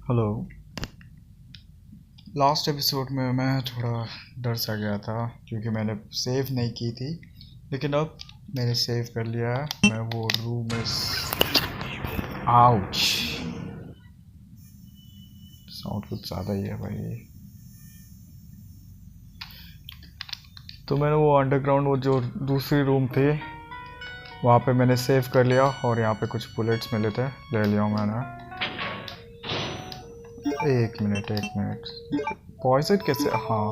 Hello. Last episode में मैं थोड़ा डर सा गया था क्योंकि मैंने सेव नहीं की थी, लेकिन अब मैंने सेव कर लिया है। मैं वो रूम में आउच, साउंड कुछ ज़्यादा ही है भाई। तो मैंने वो अंडरग्राउंड, वो जो दूसरी रूम थी, वहाँ पे मैंने सेव कर लिया और यहाँ पे कुछ बुलेट्स मिले थे, ले लिया मैंने। एक मिनट पॉइजन कैसे? हाँ,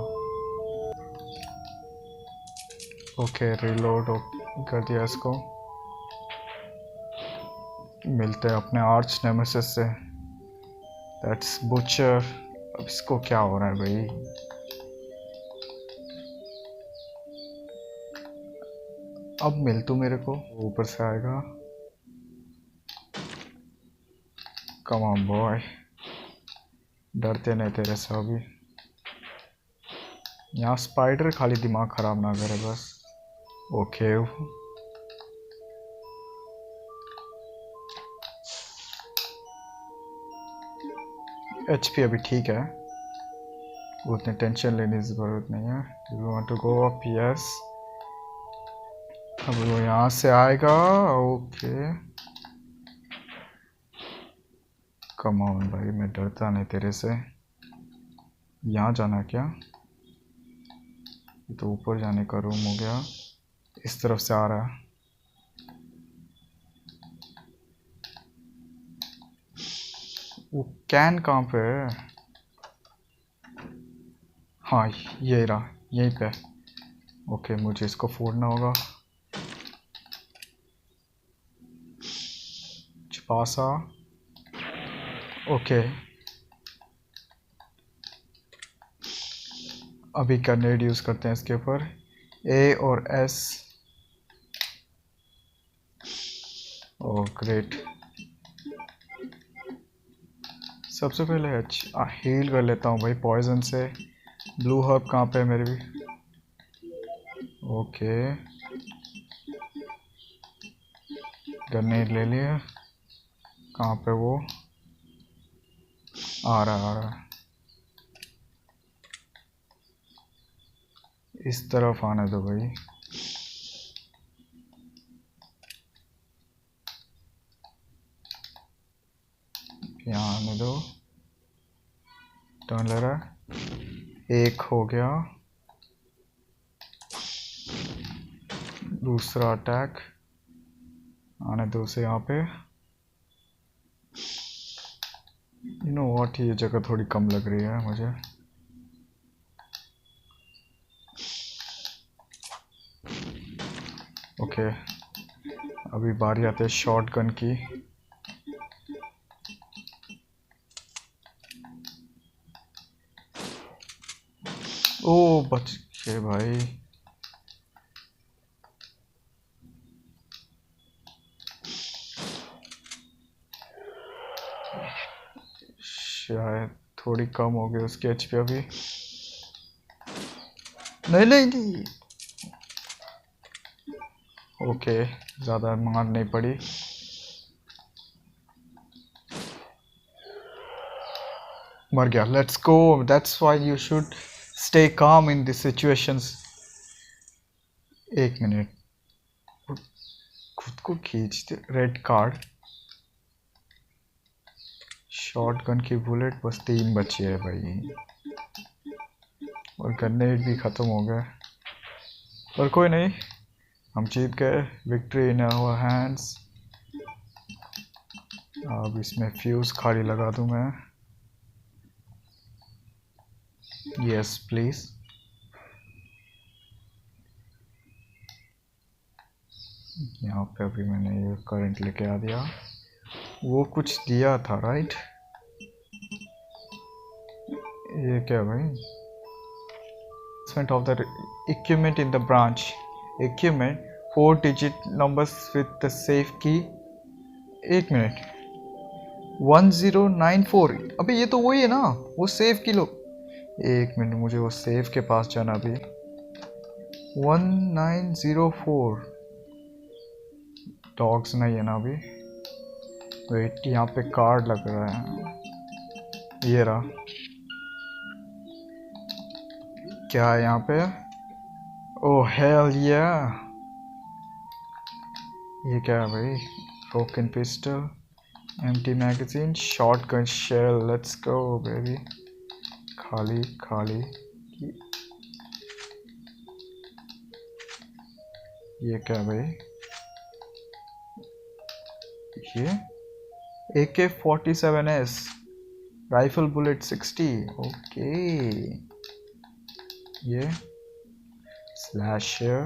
ओके, रिलोड कर दिया इसको। मिलते हैं अपने आर्च नेमेसिस से, दैट्स बुचर। अब इसको क्या हो रहा है भाई? अब मिल तू मेरे को, ऊपर से आएगा। कम ऑन बॉय, डरते नहीं तेरे से अभी। यहाँ स्पाइडर खाली दिमाग खराब ना करे बस। ओके, एचपी अभी ठीक है, उतने टेंशन लेने की ज़रूरत नहीं है। You want to go up? Yes. अब वो यहाँ से आएगा। ओके, कम ऑन भाई, मैं डरता नहीं तेरे से। यहाँ जाना क्या? ये तो ऊपर जाने का रूम हो गया, इस तरफ से आ रहा है। वो कैन कहाँ पे है? हाँ, ये रहा, यहीं पे। ओके, मुझे इसको फोड़ना होगा। छिपा सा। ओके, अभी ग्रेनेड यूज़ करते हैं इसके ऊपर। ए और एस। Oh great. सबसे पहले हील कर लेता हूँ भाई पॉइजन से। ब्लू हर्ब कहाँ पे है मेरे भी? ओके, ग्रेनेड ले लिया। कहाँ पे वो? आ रहा है। इस तरफ आने दो भाई। यहाँ आने दो। टर्न ले रहा है, एक हो गया। दूसरा अटैक, आने दो उसे यहाँ पे। यू नो व्हाट, ये जगह थोड़ी कम लग रही है मुझे। ओके, अभी बारी आती है शॉर्ट गन की। ओ बच गए भाई। शायद थोड़ी कम हो गई उसकी एचपी अभी। नहीं। ओके, ज़्यादा मार नहीं पड़ी। मर गया। Let's go, that's why you should stay calm in this situations. एक मिनट, खुद को खींचते। Red card. शॉर्ट गन की बुलेट बस 3 बची है भाई, और ग्रेनेड भी ख़त्म हो गए। पर कोई नहीं, हम जीत गए। Victory in our hands. अब इसमें फ्यूज़ खाली लगा दूं मैं। Yes please. यहाँ पे अभी मैंने ये करंट लेके आ दिया। वो कुछ दिया था राइट? ये क्या भाई? of the equipment in the branch. Equipment 4 digit numbers with the safe key. एक मिनट, 1094। अबे ये तो वही है ना, वो सेफ की लो। एक मिनट, मुझे वो सेफ के पास जाना अभी। 1904 डॉग्स नहीं है ना अभी। वेट, यहाँ पे कार्ड लग रहा है। ये रहा। क्या है यहाँ पे? ओह हेल या, ये क्या है भाई? Broken pistol, empty magazine, shotgun shell, let's go baby. खाली खाली। ये क्या भाई? ये AK-47S राइफल बुलेट 60। ओके, ये स्लैशर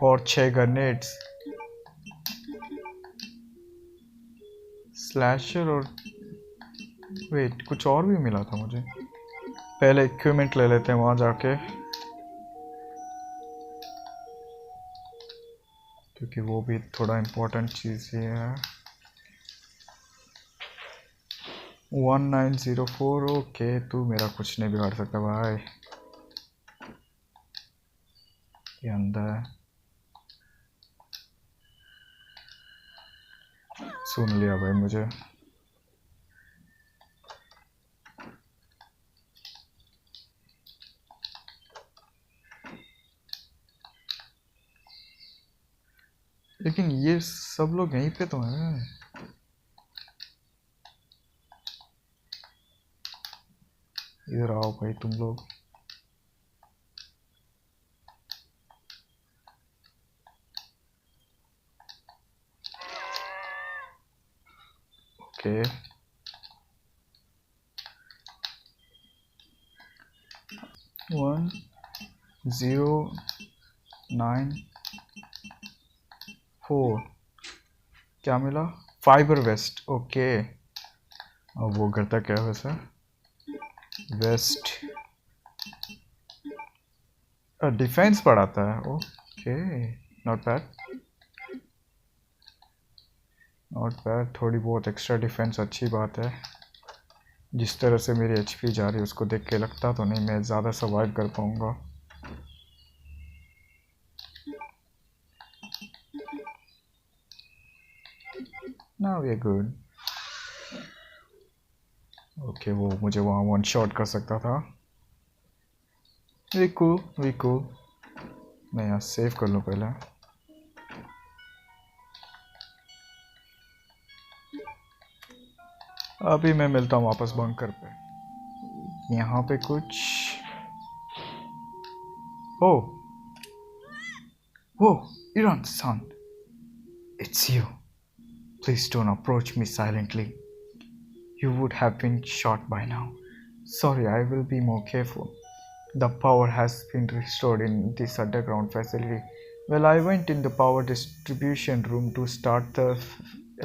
और 6 ग्रेनेड्स। स्लैशर और वेट, कुछ और भी मिला था मुझे। पहले इक्विपमेंट ले लेते हैं वहां जाके, क्योंकि वो भी थोड़ा इम्पोर्टेंट चीज़ ही है। 1904। ओके, तू मेरा कुछ नहीं बिगाड़ सकता भाई। ये अंदर है, सुन लिया भाई मुझे। लेकिन ये सब लोग यहीं पे तो हैं। इधर आओ भाई तुम लोग। ओके, 1094। क्या मिला? Fibre waste. ओके, अब वो करता क्या है वैसे? वेस्ट डिफेंस बढ़ाता है। Okay, not bad not bad. थोड़ी बहुत एक्स्ट्रा डिफेंस अच्छी बात है। जिस तरह से मेरी एचपी जा रही है उसको देख के लगता तो नहीं मैं ज़्यादा सर्वाइव कर पाऊंगा। ना वी गुड। ओके, वो मुझे वहाँ वन शॉट कर सकता था। We cool. मैं यहाँ सेव कर लूँ पहले। अभी मैं मिलता हूँ वापस बंकर पे। यहाँ पे कुछ, oh Iran son, it's you. Please don't approach me silently, you would have been shot by now. Sorry, I will be more careful. The power has been restored in this underground facility. Well, I went in the power distribution room to start the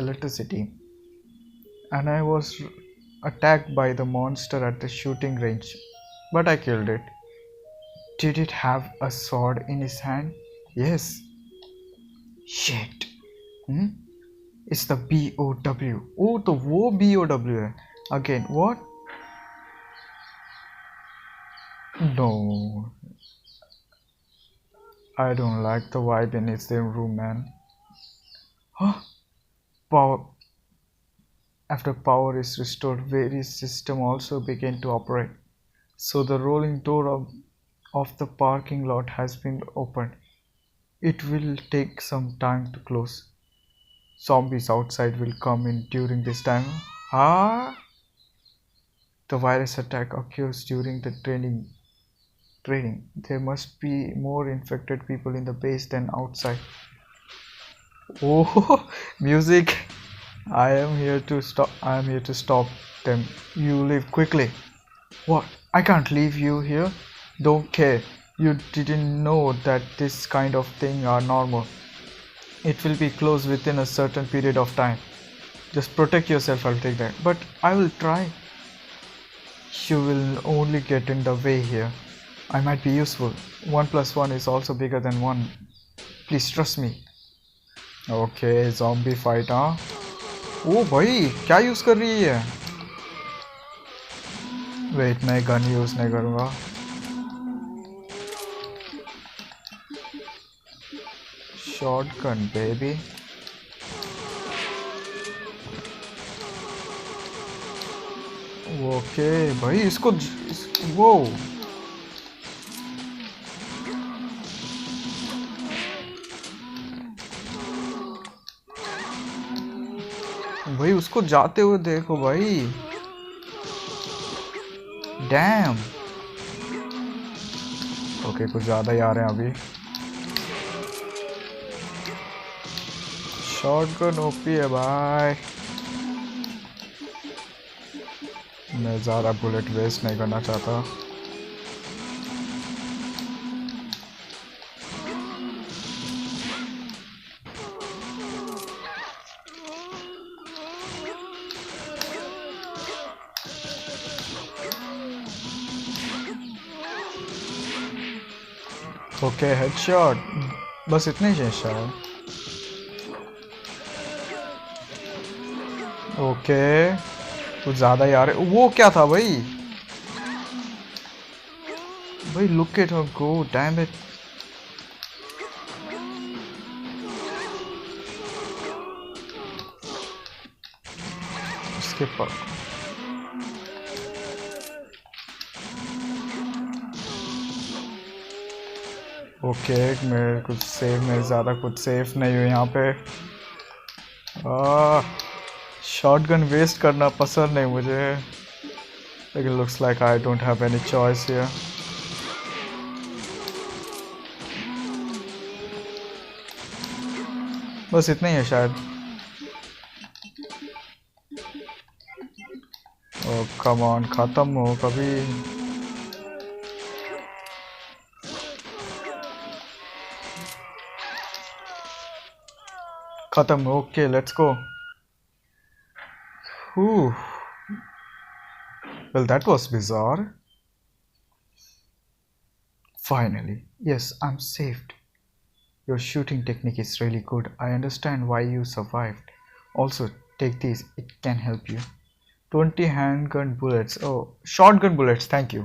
electricity, and I was attacked by the monster at the shooting range, but I killed it. Did it have a sword in his hand? Yes. Shit. It's the BOW. Oh, तो वो BOW है. Again, what? No. I don't like the vibe in its room, man. Huh? Power. After power is restored, various systems also begin to operate. So the rolling door of the parking lot has been opened. It will take some time to close. Zombies outside will come in during this time. The virus attack occurs during the training. There must be more infected people in the base than outside. Oh, music. I am here to stop them. You leave quickly. What? I can't leave you here. Don't care. You didn't know that this kind of thing are normal. It will be closed within a certain period of time. Just protect yourself, I'll take that. But I will try. You will only get in the way here. I might be useful. 1 + 1 is also bigger than 1. Please trust me. Okay, zombie fight, हाँ? ओ भाई, क्या use कर रही है? Wait, मैं gun use नहीं करूँगा. Shotgun, baby. Okay भाई वो भाई उसको जाते हुए देखो भाई, डैम। ओके कुछ ज़्यादा ही आ रहे हैं अभी। शॉटगन ओपी है भाई, मैं ज़्यादा बुलेट वेस्ट नहीं करना चाहता। ओके हेडशॉट, बस इतने ही शायद। ओके कुछ ज़्यादा ही आ रहे। वो क्या था भाई, भाई look at her go, damn it. इसके पास ओके मैं कुछ सेव में ज़्यादा कुछ सेफ नहीं हूँ यहाँ पे। शॉटगन वेस्ट करना पसंद नहीं मुझे, लेकिन looks like I don't have any choice here. बस इतना ही है शायद। ओह कम ऑन, खत्म हो कभी। खत्म, okay let's go. Well, that was bizarre. Finally, yes, I'm saved. Your shooting technique is really good. I understand why you survived. Also, take these, it can help you. 20 handgun bullets. Oh, shotgun bullets, thank you.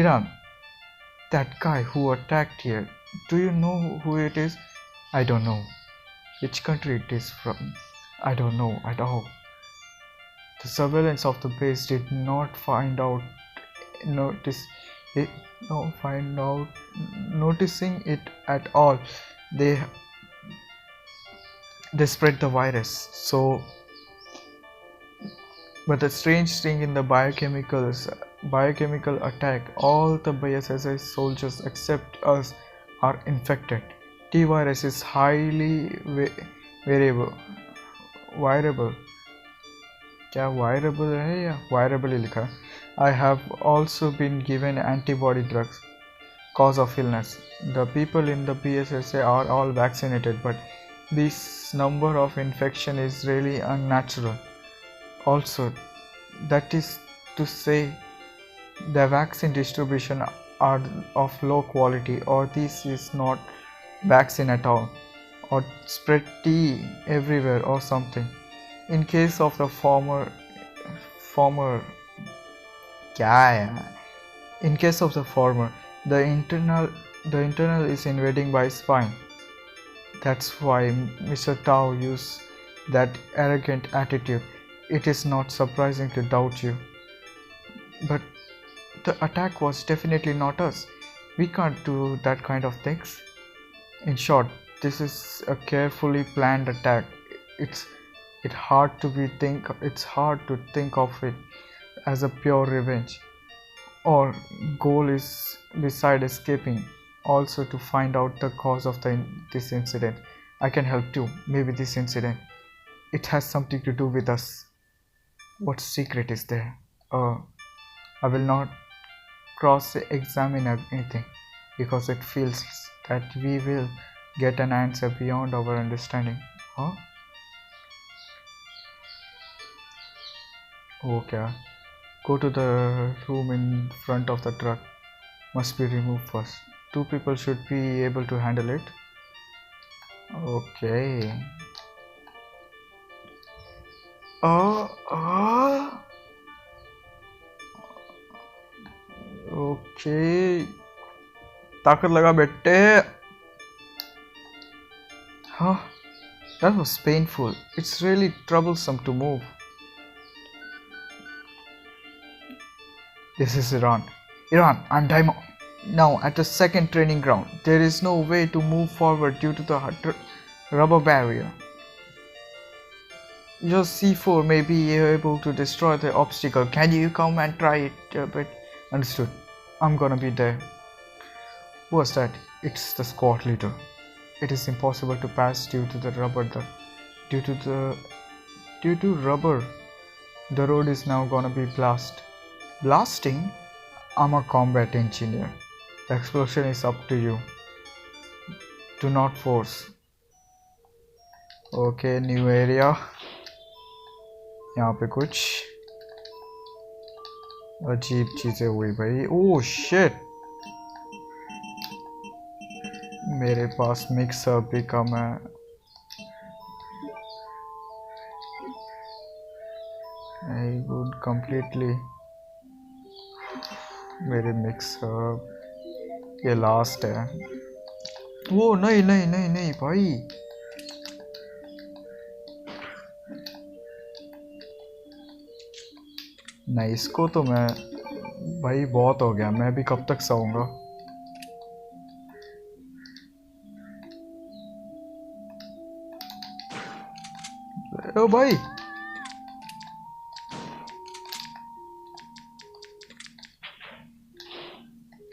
Iran, that guy who attacked here, do you know who it is? I don't know. Which country it is from? I don't know at all. The surveillance of the base did not find out notice it no find out noticing it at all. They spread the virus. So but the strange thing in the biochemical attack, all the BSSI soldiers except us are infected. T virus is highly variable. क्या वायरेबल है या वायरेबल ही लिखा है? I have also been given antibody drugs cause of illness. The people in the BSSA are all vaccinated, but this number of infection is really unnatural. Also, that is to say, the vaccine distribution are of low quality, or this is not vaccine at all, or spread tea everywhere or something. In case of the former क्या है? In case of the former, the internal is invading by spine. That's why Mr. Tao used that arrogant attitude. It is not surprising to doubt you. But the attack was definitely not us. We can't do that kind of things. In short, this is a carefully planned attack. It's hard to think of it as a pure revenge. Our goal is, beside escaping, also to find out the cause of this incident. I can help too. Maybe this incident, it has something to do with us. What secret is there? I will not cross-examine anything, because it feels that we will get an answer beyond our understanding. Huh? Okay. Go to the room in front of the truck. Must be removed first. 2 people should be able to handle it. Okay. Okay. ताकत लगा बेटे. Huh? That was painful. It's really troublesome to move. This is Iran. Iran, I'm Daimo. Now at the second training ground. There is no way to move forward due to the rubber barrier. Your C4 may be able to destroy the obstacle. Can you come and try it a bit? Understood. I'm gonna be there. Who was that? It's the squad leader. It is impossible to pass due to the rubber. Due to rubber, the road is now gonna be blasting. I'm a combat engineer. The explosion is up to you. Do not force. Okay, new area. यहाँ पे कुछ अजीब चीजें हुई भाई. Oh shit, मेरे पास mixer भी कम है. I would completely मेरे मिक्सर ये लास्ट है. वो नहीं नहीं नहीं नहीं भाई, नहीं इसको तो मैं भाई बहुत हो गया. मैं भी कब तक सोऊंगा. ओ भाई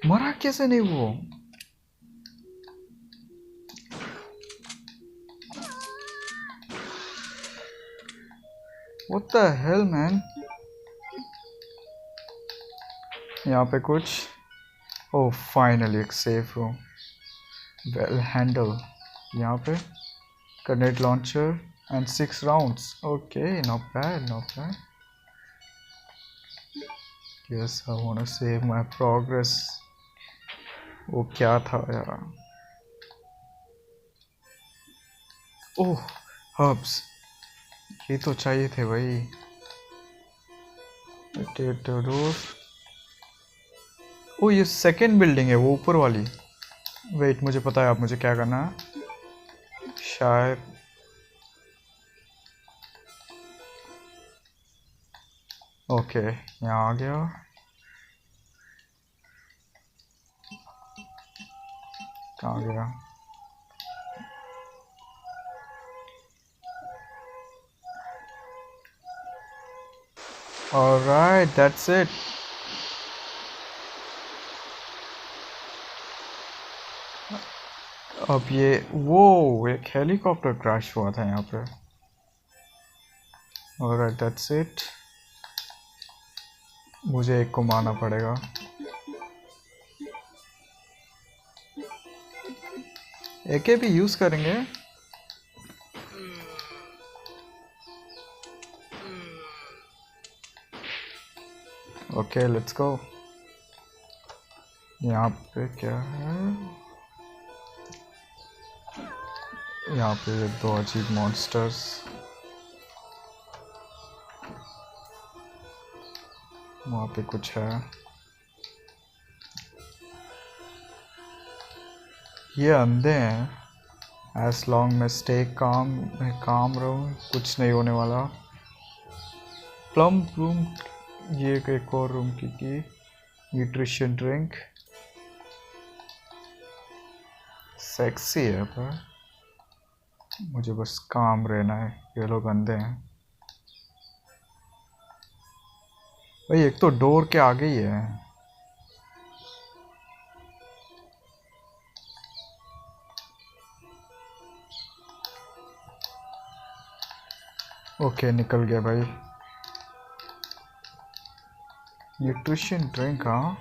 मरा कैसे नहीं वो. What the hell man. यहाँ पे कुछ. ओह फाइनली एक सेफ रूम. Well handle. यहाँ पे grenade launcher and 6 rounds. Okay not bad not bad. Yes I want to save my progress. वो क्या था यार. ओह हर्ब्स, ये तो चाहिए थे भाई. ओ ये सेकेंड बिल्डिंग है वो ऊपर वाली. वेट मुझे पता है अब मुझे क्या करना है. शायद ओके यहाँ आ गया. कहाँ गया. Alright, that's it. अब ये वो एक हेलीकॉप्टर क्रैश हुआ था यहाँ पे. Alright, that's it. मुझे एक को मारना पड़ेगा. एके भी यूज करेंगे. Okay let's go. यहाँ पे क्या है. यहाँ पे ये 2 अजीब मॉन्स्टर्स. वहाँ पे कुछ है. ये अंधे हैं. एज लॉन्ग मैं स्टे काम रहूँ कुछ नहीं होने वाला. Plum room. ये एक और रूम की न्यूट्रिशन ड्रिंक. सेक्सी है पर मुझे बस काम रहना है. ये लोग अंधे हैं भाई. एक तो डोर के आगे ही है. ओके निकल गया भाई. Nutrition drink. हाँ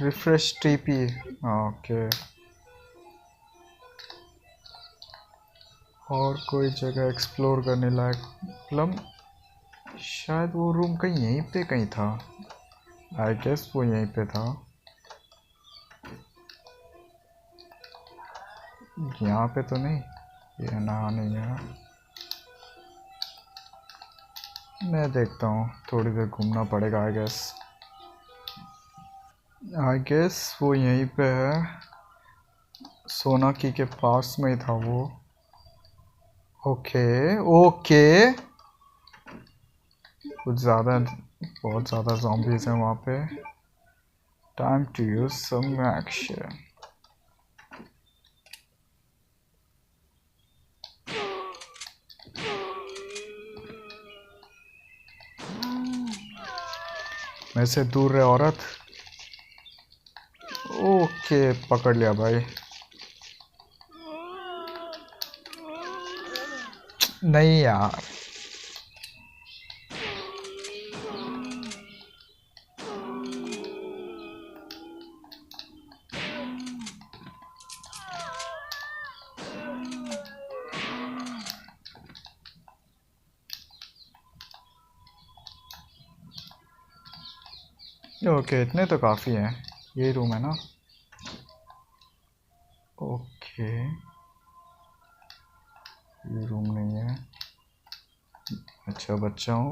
रिफ्रेश टीपी. ओके और कोई जगह एक्सप्लोर करने लायक. प्लम शायद वो रूम कहीं यहीं पे कहीं था. आई गेस वो यहीं पे था. यहाँ पे तो नहीं. ये ना नहीं है. मैं देखता हूँ थोड़ी देर घूमना पड़ेगा. आई गेस वो यहीं पे है. सोनाकी के पास में ही था वो. ओके ओके, कुछ ज़्यादा, बहुत ज़्यादा zombies हैं वहाँ पे। Time to use some action. मेरे से दूर रहे औरत। ओके पकड़ लिया भाई। नहीं यार, ओके इतने तो काफ़ी हैं। ये रूम है ना? ओके ये रूम नहीं है। अच्छा बच्चा हूँ।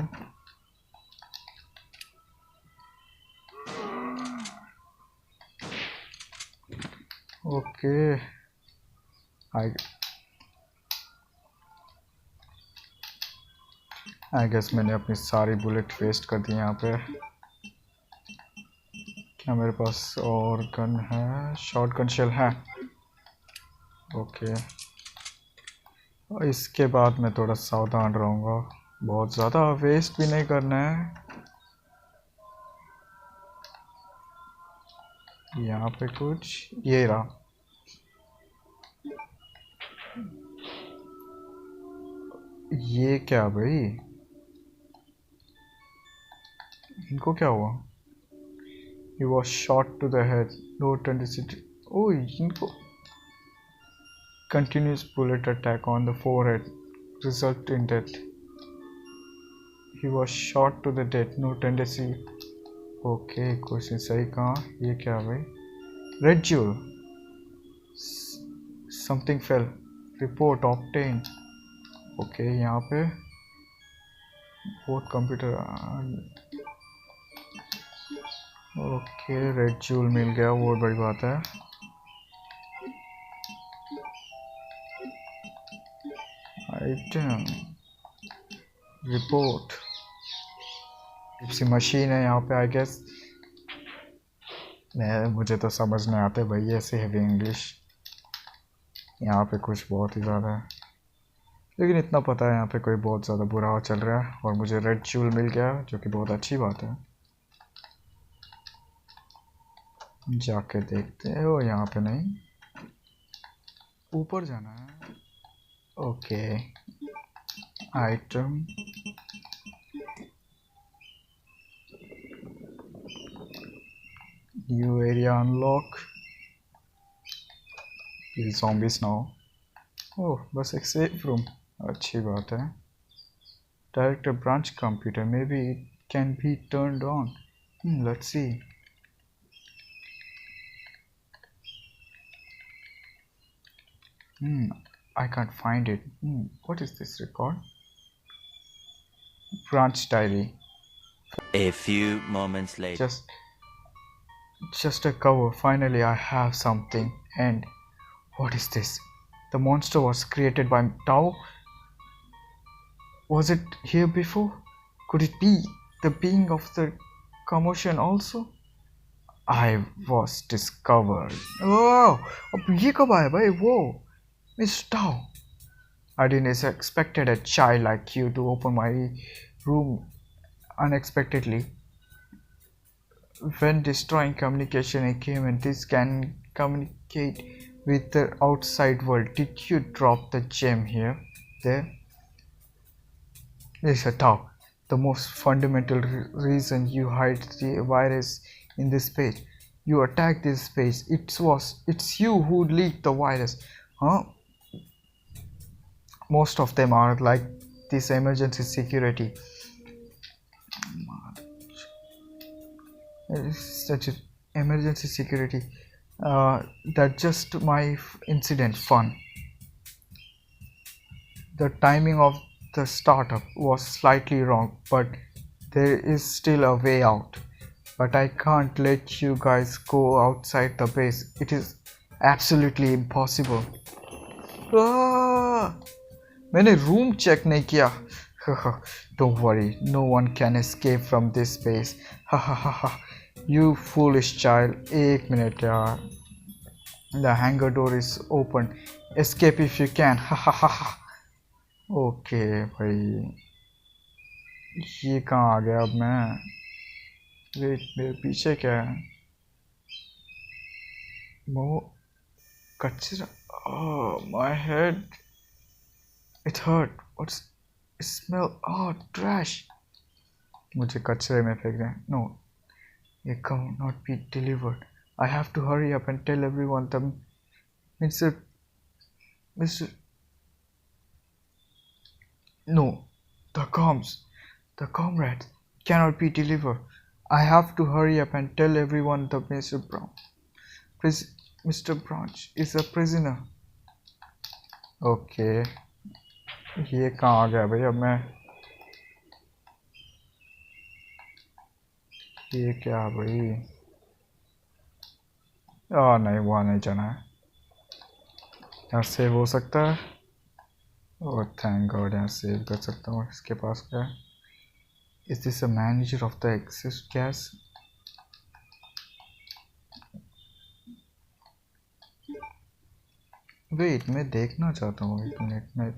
ओके आई आई गेस मैंने अपनी सारी बुलेट वेस्ट कर दी यहाँ पे। क्या मेरे पास और गन है? शॉर्ट गन शेल है। ओके इसके बाद मैं थोड़ा सावधान रहूँगा, बहुत ज़्यादा वेस्ट भी नहीं करना है। यहाँ पे कुछ, ये रहा। ये क्या भाई, इनको क्या हुआ? He was shot to the head, no tendency. Oh, इनको continuous bullet attack on the forehead result in death. He was shot to the dead, no tendency. Okay, question सही कहा। ये क्या भाई? Red jewel. Something fell. Report obtained. Okay, यहाँ पे both computer. Okay red jute mill गया, वो बड़ी बात है। आइटम रिपोर्ट, किसी मशीन है यहाँ पे आई गेस। मुझे तो समझ नहीं आते भाई ऐसे हैवी इंग्लिश। यहाँ पे कुछ बहुत ही ज़्यादा है, लेकिन इतना पता है यहाँ पे कोई बहुत ज़्यादा बुरा चल रहा है और मुझे रेड जूल मिल गया, जो कि बहुत अच्छी बात है। जाके देखते हैं। वो यहाँ पे नहीं, ऊपर जाना है। Okay item new area unlock, zombies now। ओह बस एक सेफ रूम, अच्छी बात है। Direct branch computer, may be it can be turned on. Let's see. I can't find it. What is this record? Branch diary. A few moments later. Just a cover. Finally, I have something. And what is this? The monster was created by Tao. Was it here before? Could it be the being of the commotion also? I was discovered. Oh, अब ये कब आया भाई? वो Miss Tao. I didn't expect a child like you to open my room unexpectedly. When destroying communication equipment, this can communicate with the outside world. Did you drop the gem here? There? Yes, Tao. The most fundamental reason you hide the virus in this page. You attacked this page. It's you who leaked the virus. Huh? Most of them are like this emergency security. Such an emergency security. That's just my incident fun. The timing of the startup was slightly wrong, but there is still a way out. But I can't let you guys go outside the base. It is absolutely impossible. Ah! मैंने room check नहीं किया। Don't worry, no one can escape from this space. You foolish child. एक minute यार, the hangar door is open, escape if you can. Okay भाई, ये कहाँ आ गया अब मैं? वेट, मेरे पीछे क्या है? वो कचरा। My head, it hurt. What's smell? Trash. मुझे कचरे में फेंक दें। No, it cannot be delivered. I have to hurry up and tell everyone the Mr. No, the comrades cannot be delivered. I have to hurry up and tell everyone the Mr. Branch is a prisoner. Okay, ये कहाँ आ गया भाई? अब मैं, ये क्या भाई? नहीं, वहाँ नहीं जाना है। यहाँ सेव हो सकता है। और थैंक गॉड, यहाँ सेव कर सकता हूँ। इसके पास क्या है? Is this a manager of the axis gas? Wait, मैं देखना चाहता हूँ, एक मिनट में।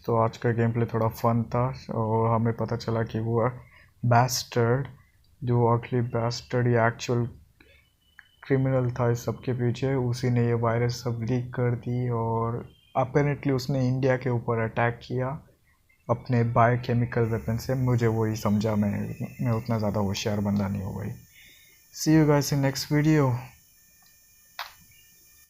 तो आज का गेम प्ले थोड़ा फन था और हमें पता चला कि वो बैस्टर्ड, जो अगली बैस्टर्ड या एक्चुअल क्रिमिनल था इस सब के पीछे, उसी ने ये वायरस सब लीक कर दी और अपेरेंटली उसने इंडिया के ऊपर अटैक किया अपने बायोकेमिकल वेपन से। मुझे वही समझा, मैं उतना ज़्यादा होशियार बंदा नहीं हूँ भाई। See you guys in next video.